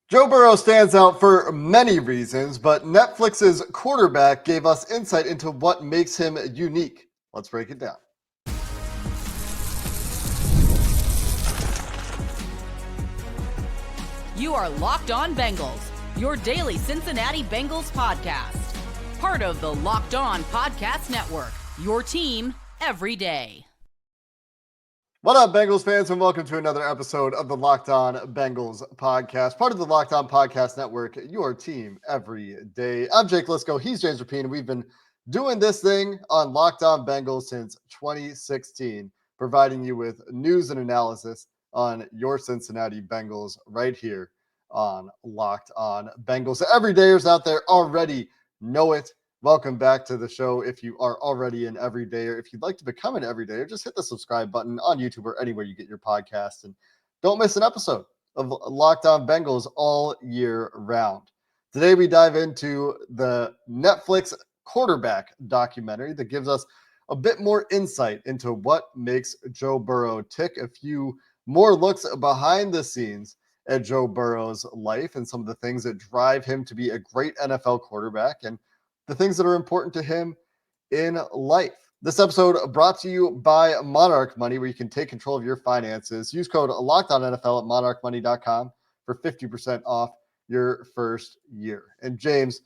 Joe Burrow stands out for many reasons, but Netflix's quarterback gave us insight into what makes him unique. Let's break it down. You are Locked On Bengals, your daily Cincinnati Bengals podcast. Part of the Locked On Podcast Network, your team every day. What up, Bengals fans, and welcome to another episode of the Locked On Bengals podcast, part of the Locked On Podcast Network, your team every day. I'm Jake Liscow. He's James Rapien, and we've been doing this thing on Locked On Bengals since 2016, providing you with news and analysis on your Cincinnati Bengals right here on Locked On Bengals. So everydayers out there already know it. Welcome back to the show. If you are already an everydayer, if you'd like to become an everydayer, just hit the subscribe button on YouTube or anywhere you get your podcasts, and don't miss an episode of Locked On Bengals all year round. Today we dive into the Netflix quarterback documentary that gives us a bit more insight into what makes Joe Burrow tick, a few more looks behind the scenes at Joe Burrow's life and some of the things that drive him to be a great NFL quarterback, and the things that are important to him in life. This episode brought to you by Monarch Money, where you can take control of your finances. Use code LOCKEDONNFL at monarchmoney.com for 50% off your first year. And James,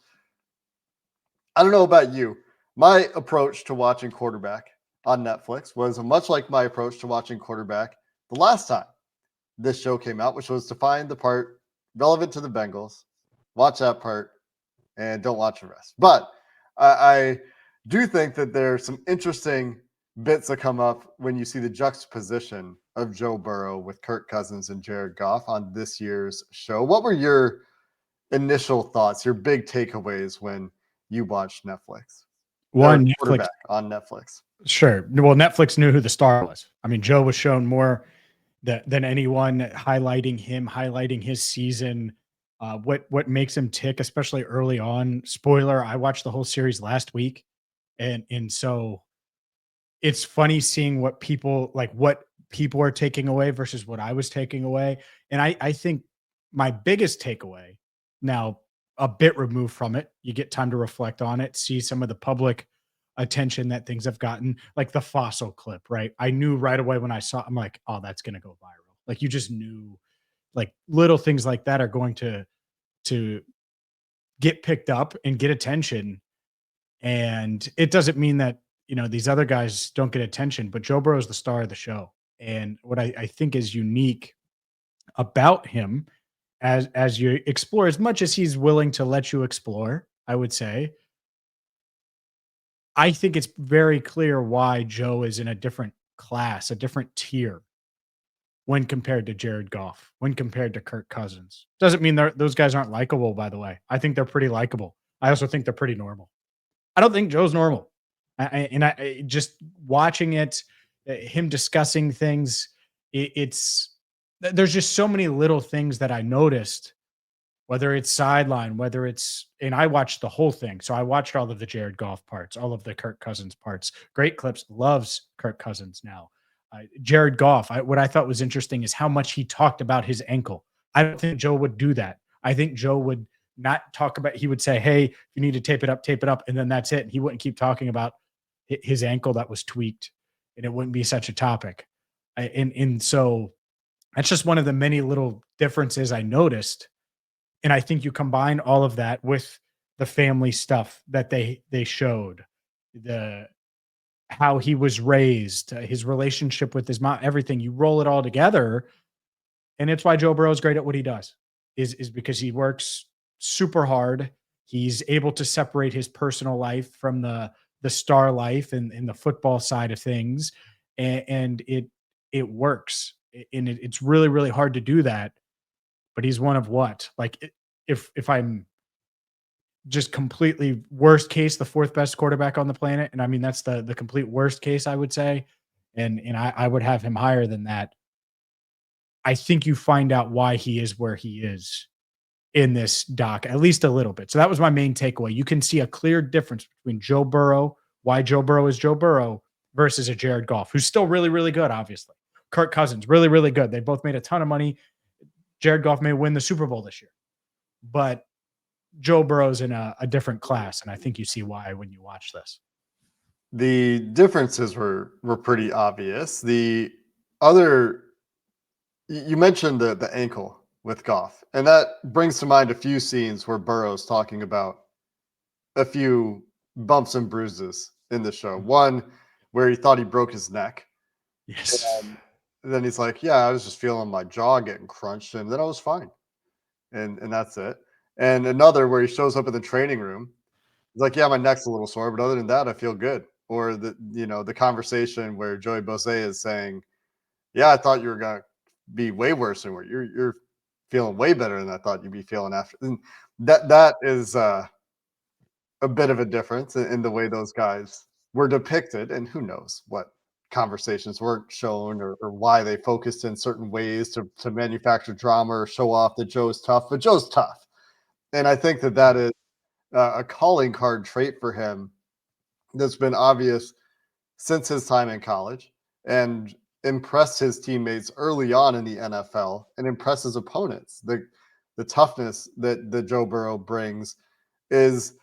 I don't know about you. My approach to watching quarterback on Netflix was much like my approach to watching quarterback the last time this show came out, which was to find the part relevant to the Bengals, watch that part, and don't watch the rest. But I do think that there's some interesting bits that come up when you see the juxtaposition of Joe Burrow with Kirk Cousins and Jared Goff on this year's show. What were your initial thoughts, your big takeaways when you watched Netflix? One, Netflix on Netflix. Sure. Well, Netflix knew who the star was. I mean, Joe was shown more than anyone, highlighting him, highlighting his season. What makes him tick, especially early on. Spoiler, I watched the whole series last week. And so it's funny seeing what people are taking away versus what I was taking away. And I think my biggest takeaway, now a bit removed from it, you get time to reflect on it, see some of the public attention that things have gotten, like the fossil clip, right? I knew right away when I saw, I'm like, oh, that's going to go viral. Like, you just knew, like, little things like that are going to get picked up and get attention. And it doesn't mean that, these other guys don't get attention, but Joe Burrow is the star of the show. And what I think is unique about him, as you explore, as much as he's willing to let you explore, I would say, I think it's very clear why Joe is in a different class, a different tier when compared to Jared Goff, when compared to Kirk Cousins. Doesn't mean those guys aren't likable, by the way. I think they're pretty likable. I also think they're pretty normal. I don't think Joe's normal. I just watching it, him discussing things, there's just so many little things that I noticed, whether it's sideline, and I watched the whole thing. So I watched all of the Jared Goff parts, all of the Kirk Cousins parts. Great clips, loves Kirk Cousins now. Jared Goff, what I thought was interesting is how much he talked about his ankle. I don't think Joe would do that. I think Joe would not talk about, he would say, hey, if you need to tape it up, and then that's it. And he wouldn't keep talking about his ankle that was tweaked, and it wouldn't be such a topic. And so that's just one of the many little differences I noticed. And I think you combine all of that with the family stuff that they showed, how he was raised, his relationship with his mom, everything. You roll it all together, and it's why Joe Burrow is great at what he does, is because he works super hard. He's able to separate his personal life from the star life and the football side of things, and it works. And it's really, really hard to do that. But he's one of what? Like, if I'm just completely worst case, the fourth best quarterback on the planet. And I mean, that's the complete worst case, I would say. And I would have him higher than that. I think you find out why he is where he is in this doc, at least a little bit. So that was my main takeaway. You can see a clear difference between Joe Burrow, why Joe Burrow is Joe Burrow, versus a Jared Goff, who's still really, really good, obviously. Kirk Cousins, really, really good. They both made a ton of money. Jared Goff may win the Super Bowl this year. but Joe Burrow's in a different class, and I think you see why when you watch this. The differences were pretty obvious. The other, you mentioned the ankle with Goff, and that brings to mind a few scenes where Burrow's talking about a few bumps and bruises in the show. One where he thought he broke his neck. Yes. And then he's like, yeah, I was just feeling my jaw getting crunched, and then I was fine. And that's it. And another where he shows up in the training room. He's like, yeah, my neck's a little sore, but other than that, I feel good. Or the conversation where Joey Bosa is saying, yeah, I thought you were gonna be way worse than where you're feeling way better than I thought you'd be feeling after. And that is a bit of a difference in the way those guys were depicted, and who knows what conversations weren't shown or why they focused in certain ways to manufacture drama or show off that Joe's tough, but Joe's tough. And I think that is a calling card trait for him that's been obvious since his time in college and impressed his teammates early on in the NFL and impressed his opponents. The toughness that Joe Burrow brings is,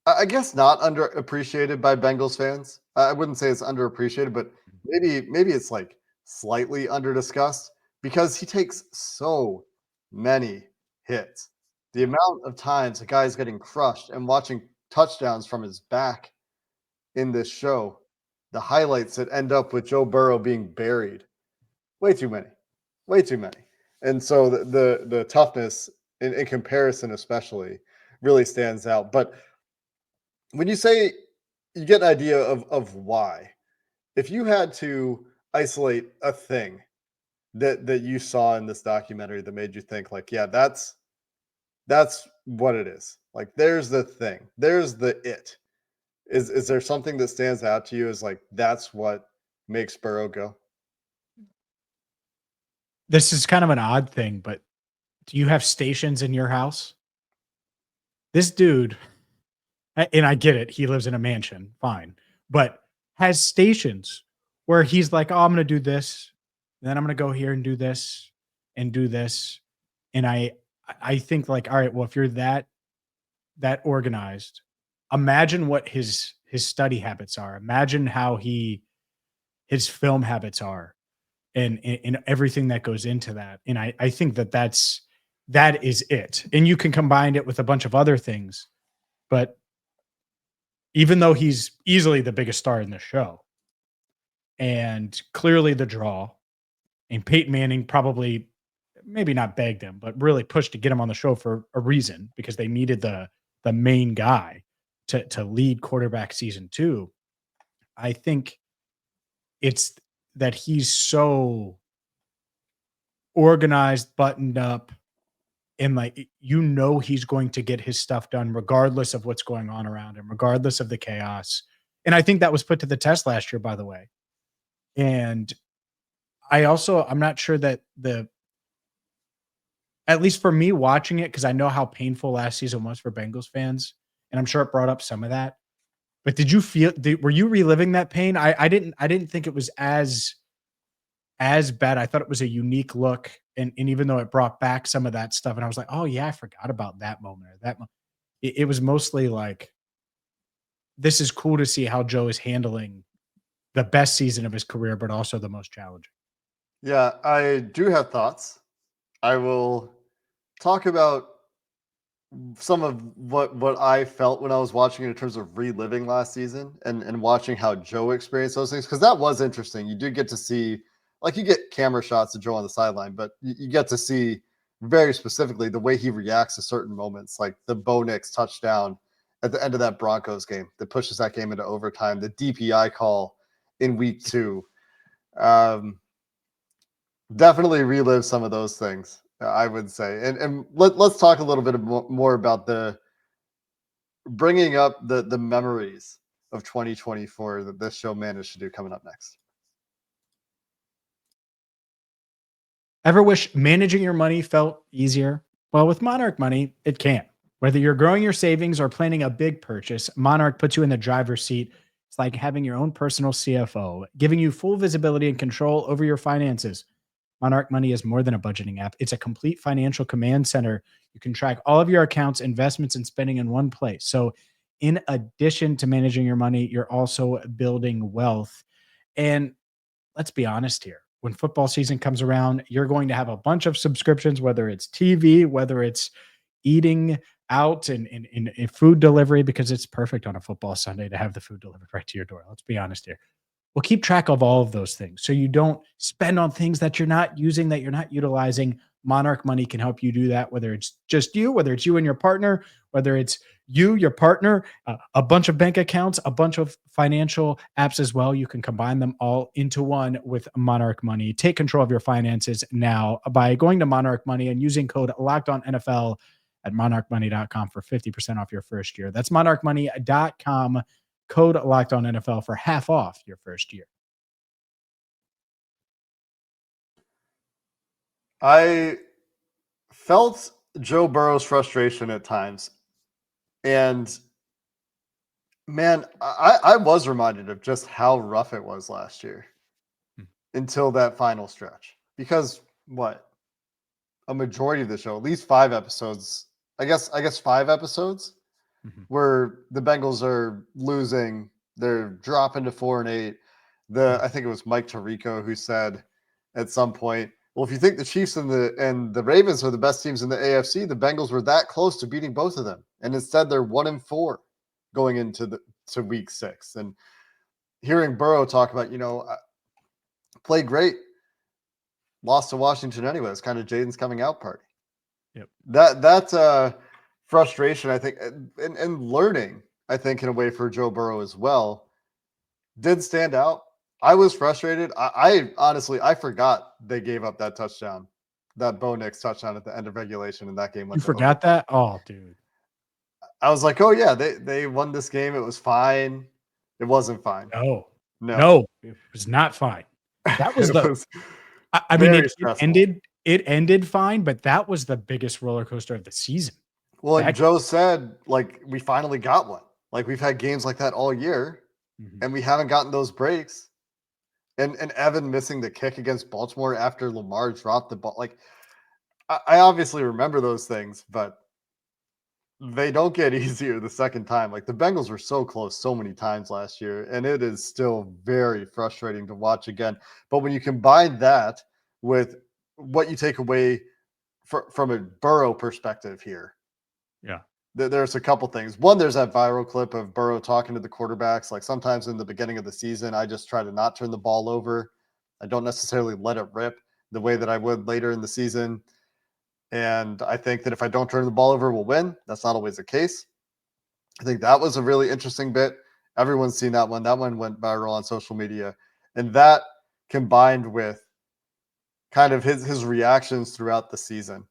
I guess, not underappreciated by Bengals fans. I wouldn't say it's underappreciated, but maybe it's like slightly underdiscussed because he takes so many hits. The amount of times a guy's getting crushed and watching touchdowns from his back in this show, the highlights that end up with Joe Burrow being buried, way too many. And so the toughness in comparison, especially, really stands out. But when you say you get an idea of why, if you had to isolate a thing that you saw in this documentary that made you think like, yeah, that's what it is. Like, there's the thing, there's the it. Is there something that stands out to you as like that's what makes Burrow go? This is kind of an odd thing, but do you have stations in your house? This dude, and I get it, he lives in a mansion, fine, but has stations where he's like, oh, I'm going to do this, and then I'm going to go here and do this and do this. And I think like, all right, well, if you're that organized, imagine what his study habits are. Imagine how his film habits are and everything that goes into that. And I think that is it. And you can combine it with a bunch of other things, but even though he's easily the biggest star in the show and clearly the draw, and Peyton Manning probably maybe not begged him, but really pushed to get him on the show for a reason, because they needed the main guy to lead quarterback season 2. I think it's that he's so organized, buttoned up, and like, he's going to get his stuff done regardless of what's going on around him, regardless of the chaos. And I think that was put to the test last year, by the way. And I'm not sure that at least for me watching it, because I know how painful last season was for Bengals fans, and I'm sure it brought up some of that. But were you reliving that pain? I didn't think it was as bad. I thought it was a unique look. And even though it brought back some of that stuff, and I was like, oh yeah, I forgot about that moment or that moment. It was mostly like, this is cool to see how Joe is handling the best season of his career, but also the most challenging. Yeah, I do have thoughts. I will talk about some of what I felt when I was watching it in terms of reliving last season and watching how Joe experienced those things, because that was interesting. You do get to see, like, you get camera shots of Joe on the sideline, but you get to see very specifically the way he reacts to certain moments, like the Bo Nix touchdown at the end of that Broncos game that pushes that game into overtime, the DPI call in week 2. Definitely relive some of those things, I would say. And let's talk a little bit more about the bringing up the memories of 2024 that this show managed to do coming up next. Ever wish managing your money felt easier? Well, with Monarch Money, it can. Whether you're growing your savings or planning a big purchase, Monarch puts you in the driver's seat. It's like having your own personal CFO, giving you full visibility and control over your finances. Monarch Money is more than a budgeting app. It's a complete financial command center. You can track all of your accounts, investments, and spending in one place. So in addition to managing your money, you're also building wealth. And let's be honest here. When football season comes around, you're going to have a bunch of subscriptions, whether it's TV, whether it's eating out and food delivery, because it's perfect on a football Sunday to have the food delivered right to your door. Let's be honest here. Well, keep track of all of those things so you don't spend on things that you're not using, that you're not utilizing. Monarch Money can help you do that, whether it's just you, whether it's you and your partner, whether it's you, your partner, a bunch of bank accounts, a bunch of financial apps as well. You can combine them all into one with Monarch Money. Take control of your finances now by going to Monarch Money and using code LOCKEDONNFL at monarchmoney.com for 50% off your first year. That's monarchmoney.com, code LOCKEDONNFL for half off your first year. I felt Joe Burrow's frustration at times. And man, I was reminded of just how rough it was last year until that final stretch. Because a majority of the show, at least 5 episodes, I guess 5 episodes where the Bengals are losing, they're dropping to 4-8. I think it was Mike Tirico who said at some point, well, if you think the Chiefs and the Ravens are the best teams in the AFC, the Bengals were that close to beating both of them. And instead they're 1-4 going into week 6. And hearing Burrow talk about, played great, lost to Washington anyway. It's kind of Jaden's coming out party. Yep. That frustration, I think, and learning, I think, in a way for Joe Burrow as well, did stand out. I was frustrated. I honestly, I forgot they gave up that touchdown, that Bo Nix touchdown at the end of regulation, and that game went. You forgot that? Oh, dude. I was like, oh yeah, they won this game. It was fine. It wasn't fine. No, it was not fine. That was I mean, it ended fine, but that was the biggest roller coaster of the season. Well, and Joe said, like, we finally got one. Like, we've had games like that all year, and we haven't gotten those breaks. And Evan missing the kick against Baltimore after Lamar dropped the ball. Like, I obviously remember those things, but they don't get easier the second time. Like, the Bengals were so close so many times last year, and it is still very frustrating to watch again. But when you combine that with what you take away from a Burrow perspective here, there's a couple things. One, there's that viral clip of Burrow talking to the quarterbacks. Like, sometimes in the beginning of the season, I just try to not turn the ball over. I don't necessarily let it rip the way that I would later in the season. And I think that if I don't turn the ball over, we'll win. That's not always the case. I think that was a really interesting bit. Everyone's seen that one. That one went viral on social media. And that combined with kind of his reactions throughout the season,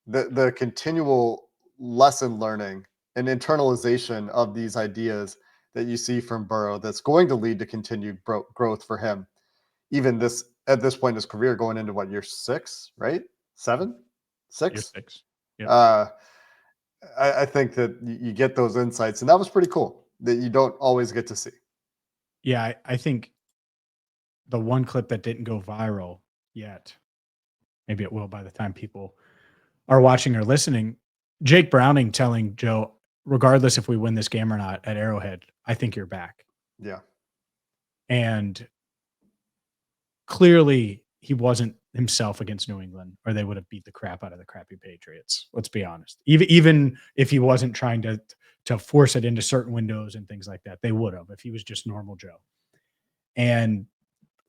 the continual lesson learning and internalization of these ideas that you see from Burrow, that's going to lead to continued growth for him. Even at this point in his career, going into year 6, right? 7, 6. Year 6. Yep. I think that you get those insights, and that was pretty cool that you don't always get to see. Yeah, I think the one clip that didn't go viral yet, maybe it will by the time people are watching or listening, Jake Browning telling Joe, regardless if we win this game or not at Arrowhead, I think you're back. Yeah. And clearly he wasn't himself against New England, or they would have beat the crap out of the crappy Patriots. Let's be honest. Even if he wasn't trying to force it into certain windows and things like that, they would have if he was just normal Joe. And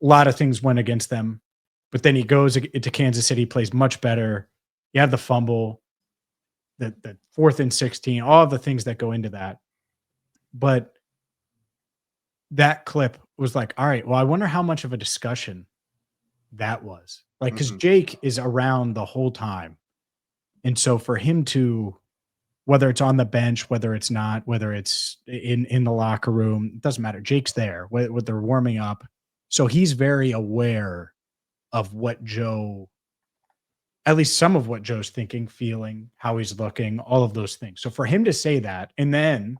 a lot of things went against them, but then he goes into Kansas City, plays much better. You have the fumble, the 4th and 16, all the things that go into that. But that clip was like, all right, well, I wonder how much of a discussion that was. Like, because Jake is around the whole time. And so for him to, whether it's on the bench, whether it's not, whether it's in the locker room, it doesn't matter. Jake's there when they're warming up. So he's very aware of what Joe, at least some of what Joe's thinking, feeling, how he's looking, all of those things. So for him to say that, and then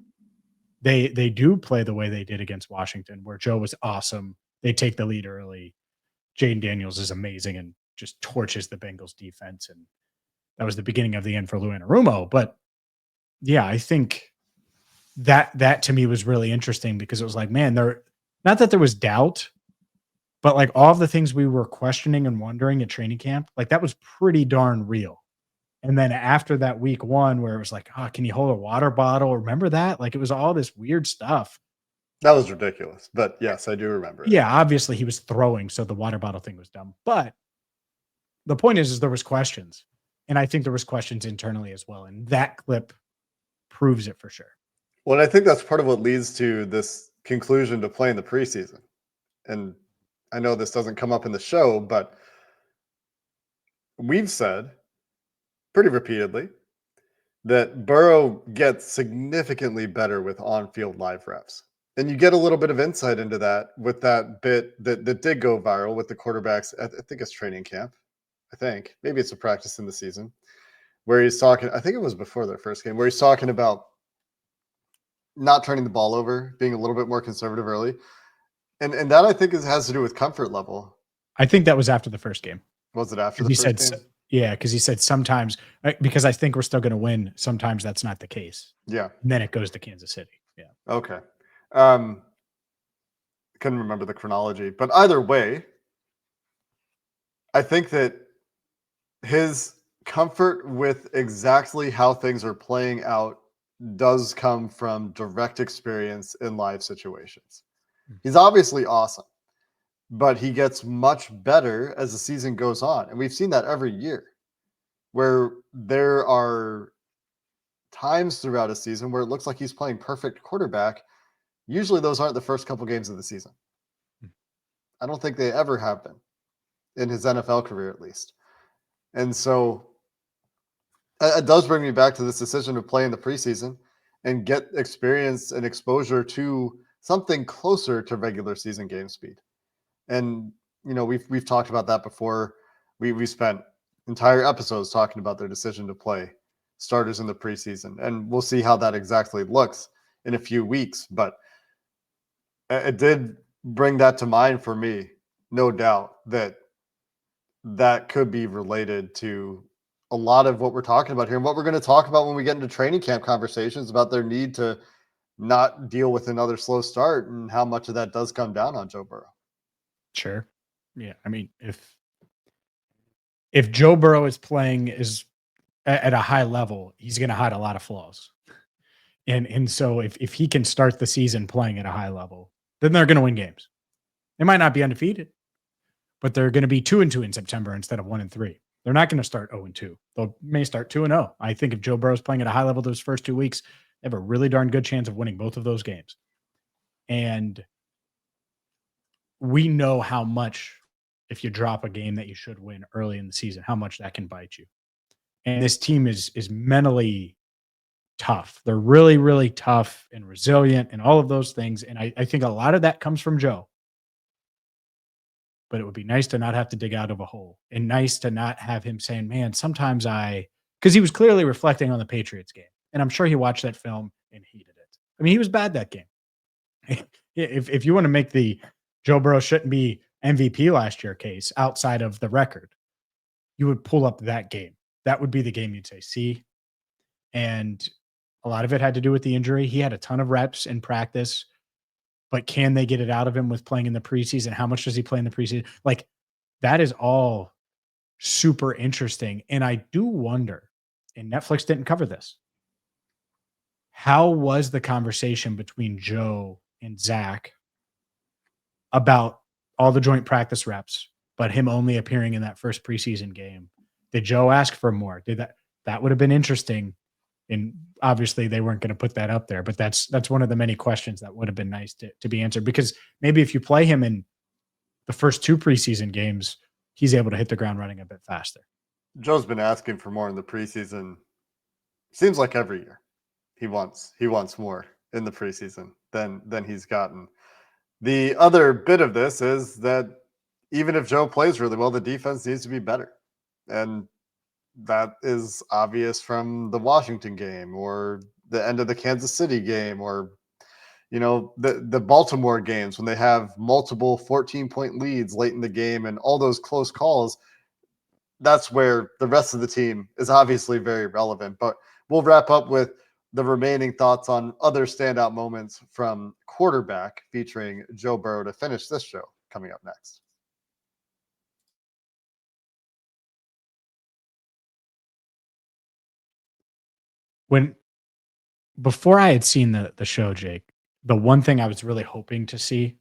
they do play the way they did against Washington, where Joe was awesome. They take the lead early. Jaden Daniels is amazing, and just torches the Bengals defense. And that was the beginning of the end for Lou Anarumo. But yeah, I think that to me was really interesting because it was like, man, not that there was doubt, but like all of the things we were questioning and wondering at training camp, like that was pretty darn real. And then after that week 1 where it was like, oh, can you hold a water bottle? Remember that? Like it was all this weird stuff. That was ridiculous. But yes, I do remember it. Yeah, obviously he was throwing, so the water bottle thing was dumb. But the point is there was questions. And I think there was questions internally as well. And that clip proves it for sure. Well, I think that's part of what leads to this conclusion to play in the preseason. And I know this doesn't come up in the show, but we've said pretty repeatedly that Burrow gets significantly better with on-field live reps. And you get a little bit of insight into that with that bit that did go viral with the quarterbacks. I think it's training camp. I think maybe it's a practice in the season where he's talking. I think it was before their first game where he's talking about not turning the ball over, being a little bit more conservative early. And that I think has to do with comfort level. I think that was after the first game. Was it after the first game? Yeah, because he said sometimes, because I think we're still going to win, sometimes that's not the case. Yeah. And then it goes to Kansas City. Yeah. Okay. Couldn't remember the chronology, but either way, I think that his comfort with exactly how things are playing out does come from direct experience in live situations. He's obviously awesome, but he gets much better as the season goes on. And we've seen that every year where there are times throughout a season where it looks like he's playing perfect quarterback. Usually those aren't the first couple games of the season. I don't think they ever have been in his NFL career, at least. And so it does bring me back to this decision to play in the preseason and get experience and exposure to something closer to regular season game speed. And, you know, we've talked about that before. We spent entire episodes talking about their decision to play starters in the preseason. And we'll see how that exactly looks in a few weeks. But it did bring that to mind for me, no doubt, that could be related to a lot of what we're talking about here and what we're going to talk about when we get into training camp conversations about their need to not deal with another slow start and how much of that does come down on Joe Burrow. Sure. Yeah. I mean, if Joe Burrow is playing at a high level, he's going to hide a lot of flaws. And so if he can start the season playing at a high level, then they're going to win games. They might not be undefeated, but they're going to be 2-2 in September instead of 1-3. They're not going to start 0-2. They may start 2-0. I think if Joe Burrow's playing at a high level those first 2 weeks, they have a really darn good chance of winning both of those games. And we know how much, if you drop a game that you should win early in the season, how much that can bite you. And this team is mentally tough. They're really, really tough and resilient and all of those things. And I think a lot of that comes from Joe. But it would be nice to not have to dig out of a hole and nice to not have him saying, man, sometimes because he was clearly reflecting on the Patriots game. And I'm sure he watched that film and hated it. I mean, he was bad that game. If you want to make the Joe Burrow shouldn't be MVP last year case outside of the record, you would pull up that game. That would be the game you'd say, see? And a lot of it had to do with the injury. He had a ton of reps in practice, but can they get it out of him with playing in the preseason? How much does he play in the preseason? Like, that is all super interesting. And I do wonder, and Netflix didn't cover this, how was the conversation between Joe and Zach about all the joint practice reps, but him only appearing in that first preseason game? Did Joe ask for more? That would have been interesting. And obviously they weren't going to put that up there, but that's one of the many questions that would have been nice to be answered, because maybe if you play him in the first 2 preseason games, he's able to hit the ground running a bit faster. Joe's been asking for more in the preseason. Seems like every year he wants more in the preseason than he's gotten. The other bit of this is that even if Joe plays really well, the defense needs to be better. And that is obvious from the Washington game or the end of the Kansas City game, or, you know, the Baltimore games when they have multiple 14-point leads late in the game and all those close calls. that's where the rest of the team is obviously very relevant. But we'll wrap up with the remaining thoughts on other standout moments from quarterback featuring Joe Burrow to finish this show coming up next. Before I had seen the show, Jake, the one thing I was really hoping to see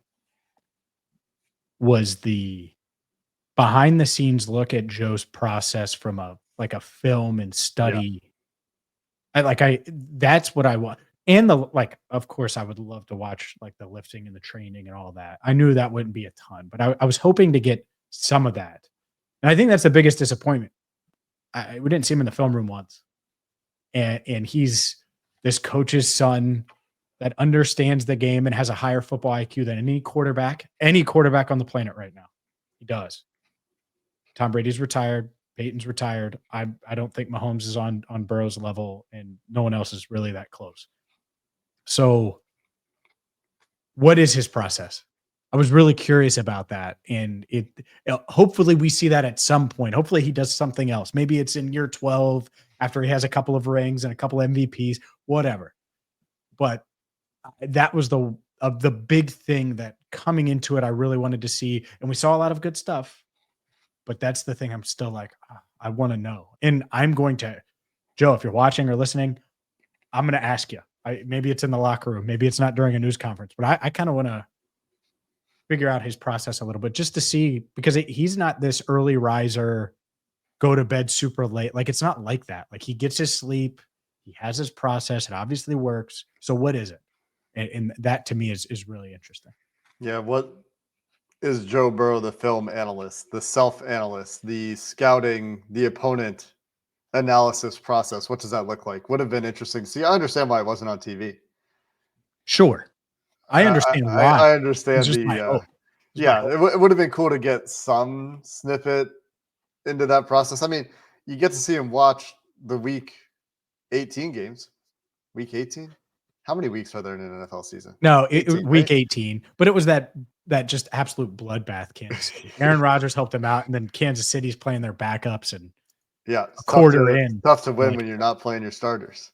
was the behind the scenes look at Joe's process from a film and study. That's what I want. And of course I would love to watch like the lifting and the training and all that. I knew that wouldn't be a ton, but I was hoping to get some of that. And I think that's the biggest disappointment. We didn't see him in the film room once. And he's this coach's son that understands the game and has a higher football IQ than any quarterback on the planet right now. He does. Tom Brady's retired. Peyton's retired. I don't think Mahomes is on Burrow's level, and no one else is really that close. So what is his process? I was really curious about that. And hopefully we see that at some point. Hopefully he does something else. Maybe it's in year 12 after he has a couple of rings and a couple of MVPs, whatever. But that was the big thing that coming into it, I really wanted to see. And we saw a lot of good stuff, but that's the thing I'm still like, I want to know. And I'm going to, Joe, if you're watching or listening, I'm going to ask you. Maybe it's in the locker room. Maybe it's not during a news conference, but I kind of want to figure out his process a little bit just to see, because he's not this early riser, go to bed super late. Like, it's not like that. Like, he gets his sleep. He has his process. It obviously works. So what is it? And that to me is really interesting. Yeah. What is Joe Burrow, the film analyst, the self-analyst, the scouting, the opponent analysis process? What does that look like? Would have been interesting to see. I understand why it wasn't on TV. Sure. I understand why. I understand it would have been cool to get some snippet into that process. I mean, you get to see him watch the week 18 games. Week 18? How many weeks are there in an NFL season? No, week 18. But it was that just absolute bloodbath Kansas City. Aaron Rodgers helped them out, and then Kansas City's playing their backups, and a quarter in. Tough to win when you're not playing your starters.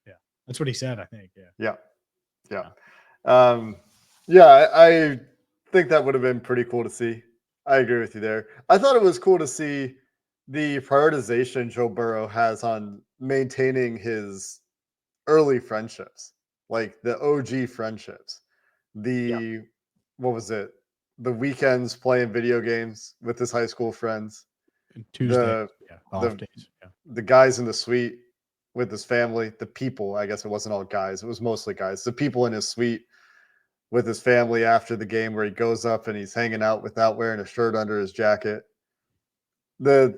Yeah. That's what he said, I think. Yeah. I think that would have been pretty cool to see. I agree with you there. I thought it was cool to see the prioritization Joe Burrow has on maintaining his early friendships, like the OG friendships. What was it? The weekends playing video games with his high school friends. And Tuesday, the guys in the suite with his family, the people, I guess it wasn't all guys, it was mostly guys, the people in his suite with his family after the game where he goes up and he's hanging out without wearing a shirt under his jacket. You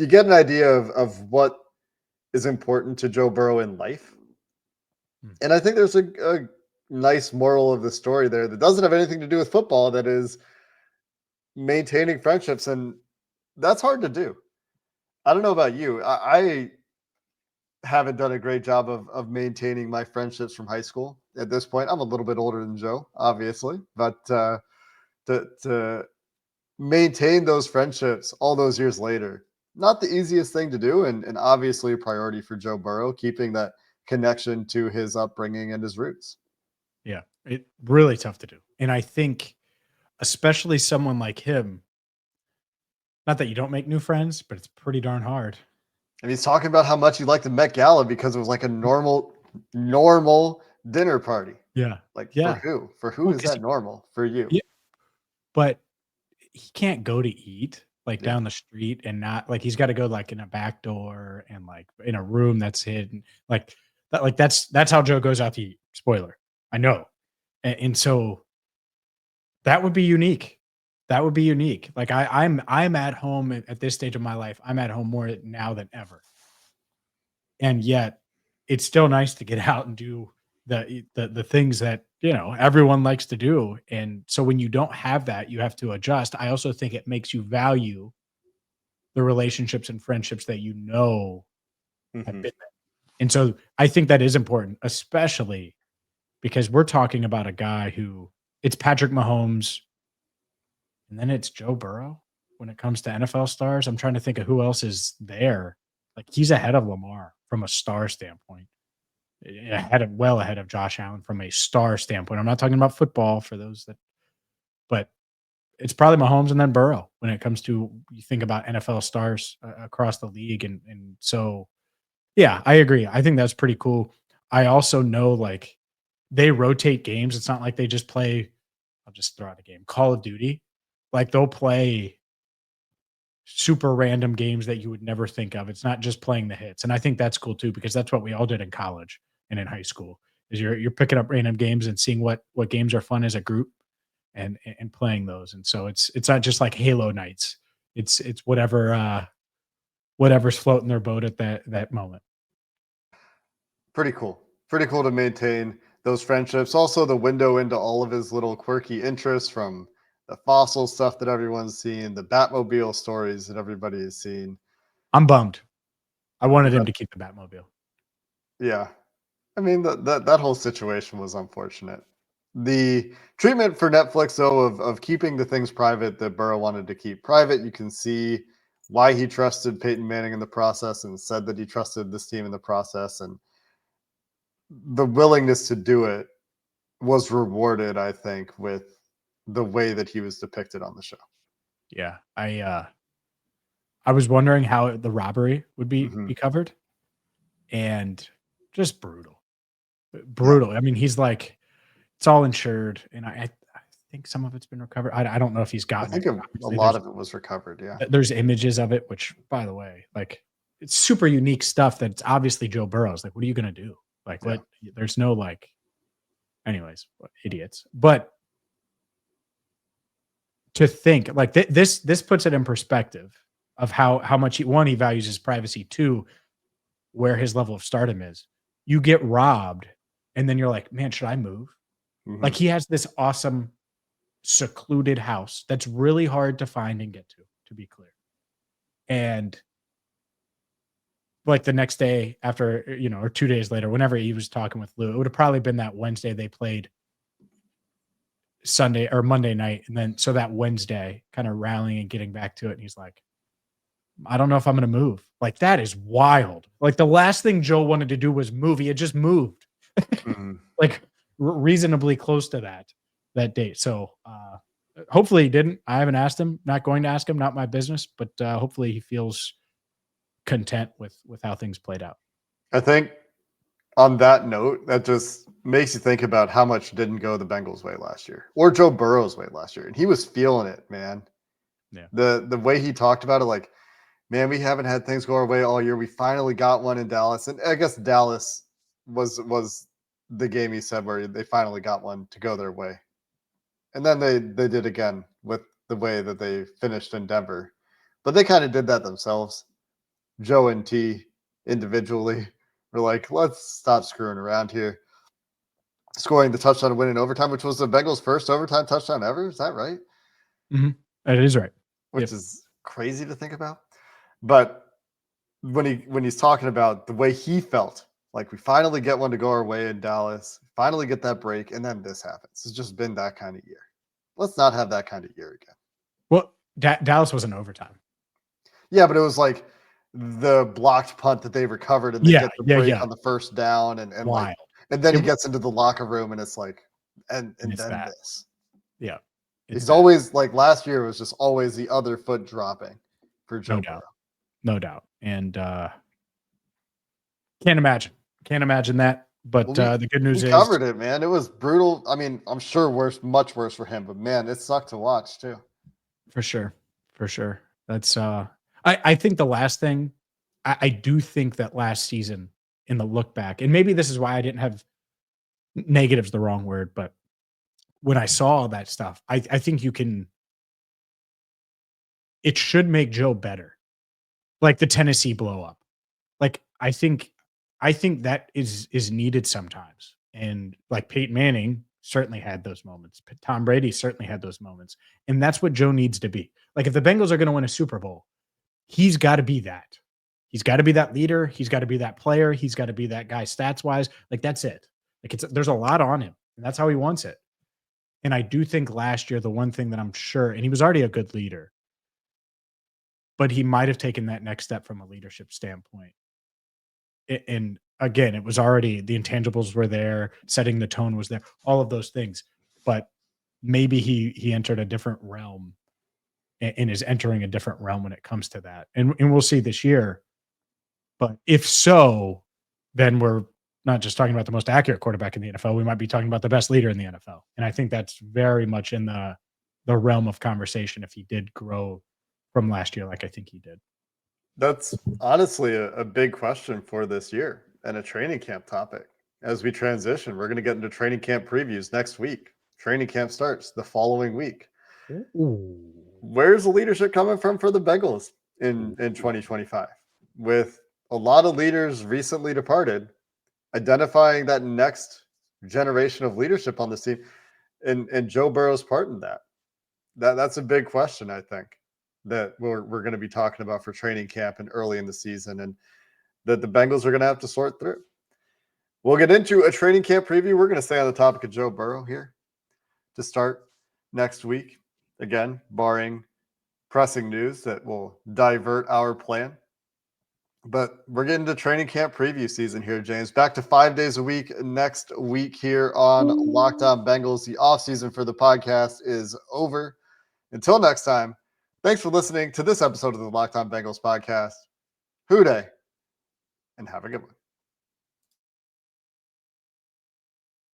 get an idea of what is important to Joe Burrow in life. And I think there's a nice moral of the story there that doesn't have anything to do with football, that is maintaining friendships. And that's hard to do. I don't know about you. I haven't done a great job of maintaining my friendships from high school at this point. I'm a little bit older than Joe, obviously, but to maintain those friendships all those years later, not the easiest thing to do, and obviously a priority for Joe Burrow, keeping that connection to his upbringing and his roots. Yeah, it really tough to do. And I think especially someone like him, not that you don't make new friends, but it's pretty darn hard. And he's talking about how much he liked the Met Gala because it was like a normal dinner party. Yeah. For who? For who is that normal? For you. Yeah. But he can't go to eat down the street and not he's got to go in a back door and in a room that's hidden. That's how Joe goes out to eat. Spoiler. I know. And so that would be unique. That would be unique. I'm at home at this stage of my life. I'm at home more now than ever. And yet it's still nice to get out and do the things that, everyone likes to do. And so when you don't have that, you have to adjust. I also think it makes you value the relationships and friendships that have been there. And so I think that is important, especially because we're talking about a guy who it's Patrick Mahomes and then it's Joe Burrow. when it comes to NFL stars. I'm trying to think of who else is there. Like he's ahead of Lamar from a star standpoint. Well ahead of Josh Allen from a star standpoint. I'm not talking about football for those that, but it's probably Mahomes and then Burrow when it comes to you think about NFL stars across the league. And so, yeah, I agree. I think that's pretty cool. I also know like they rotate games. It's not like they just play, I'll just throw out a game, Call of Duty. Like they'll play super random games that you would never think of. It's not just playing the hits. And I think that's cool too, because that's what we all did in college and in high school is you're picking up random games and seeing what games are fun as a group and playing those. And so it's not just like Halo nights. It's whatever's floating their boat at that moment. Pretty cool to maintain those friendships. Also the window into all of his little quirky interests, from the fossil stuff that everyone's seen, the Batmobile stories that everybody has seen. I'm bummed. I wanted him to keep the Batmobile. Yeah. I mean, that whole situation was unfortunate. The treatment for Netflix, though, of keeping the things private that Burrow wanted to keep private, you can see why he trusted Peyton Manning in the process and said that he trusted this team in the process. And the willingness to do it was rewarded, I think, with the way that he was depicted on the show. Yeah. I was wondering how the robbery would be covered, and just brutal. Yeah. I mean, he's like, it's all insured, and I think some of it's been recovered. I don't know if he's gotten. I think a lot of it was recovered. Yeah, there's images of it, which, by the way, like it's super unique stuff. That's obviously Joe Burrow's. Like, what are you gonna do? Like, what? There's no like. Anyways, idiots. But to think like this puts it in perspective of how much he values his privacy, two, where his level of stardom is. You get robbed, and then you're like, man, should I move? Like he has this awesome secluded house that's really hard to find and get to be clear. And like the next day after, or 2 days later, whenever he was talking with Lou, it would have probably been that Wednesday they played Sunday or Monday night. And then, so that Wednesday kind of rallying and getting back to it. And he's like, I don't know if I'm going to move. Like, that is wild. Like the last thing Joe wanted to do was move. He had just moved like reasonably close to that date. So hopefully he didn't. I haven't asked him, not going to ask him, not my business, but hopefully he feels content with how things played out. I think on that note, that just makes you think about how much didn't go the Bengals' way last year or Joe Burrow's way last year. And he was feeling it, man. Yeah. The way he talked about it, like, man, we haven't had things go our way all year. We finally got one in Dallas. And I guess Dallas was the game he said where they finally got one to go their way. And then they did again with the way that they finished in Denver. But they kind of did that themselves. Joe and T individually were like, let's stop screwing around here. Scoring the touchdown to win in overtime, which was the Bengals' first overtime touchdown ever. Is that right? Mm-hmm. It is right. Which is crazy to think about. But when he's talking about the way he felt, like we finally get one to go our way in Dallas, finally get that break, and then this happens. It's just been that kind of year. Let's not have that kind of year again. Well, Dallas was in overtime. Yeah, but it was like the blocked punt that they recovered and they get the break on the first down and like, and then he gets into the locker room and it's like, and then this. Yeah. It's always like last year was just always the other foot dropping for Joe Burrow. No doubt. And can't imagine that. But the good news is covered it, man. It was brutal. I mean, I'm sure much worse for him, but man, it sucked to watch too. For sure. That's I think the last thing, I do think that last season in the look back, and maybe this is why I didn't have negatives, the wrong word, but when I saw all that stuff, I think it should make Joe better. Like the Tennessee blow up. Like I think that is needed sometimes. And like Peyton Manning certainly had those moments. Tom Brady certainly had those moments. And that's what Joe needs to be. Like if the Bengals are going to win a Super Bowl, he's got to be that. He's got to be that leader. He's got to be that player. He's got to be that guy stats wise. Like that's it. Like there's a lot on him and that's how he wants it. And I do think last year, the one thing that I'm sure, and he was already a good leader, but he might have taken that next step from a leadership standpoint. And again, it was already, the intangibles were there, setting the tone was there, all of those things. But maybe he entered a different realm and is entering a different realm when it comes to that. And we'll see this year. But if so, then we're not just talking about the most accurate quarterback in the NFL. We might be talking about the best leader in the NFL. And I think that's very much in the realm of conversation if he did grow from last year like I think he did. That's honestly a big question for this year and a training camp topic. As we transition, we're going to get into training camp previews next week. Training camp starts the following week. Ooh. Where's the leadership coming from for the Bengals in 2025? With a lot of leaders recently departed, identifying that next generation of leadership on this team and Joe Burrow's part in that's a big question, I think, that we're going to be talking about for training camp and early in the season, and that the Bengals are going to have to sort through. We'll get into a training camp preview. We're going to stay on the topic of Joe Burrow here to start next week. Again, barring pressing news that will divert our plan. But we're getting to training camp preview season here, James. Back to 5 days a week next week here on Locked On Bengals. The offseason for the podcast is over. Until next time, thanks for listening to this episode of the Locked On Bengals podcast. Hoo day, and have a good one.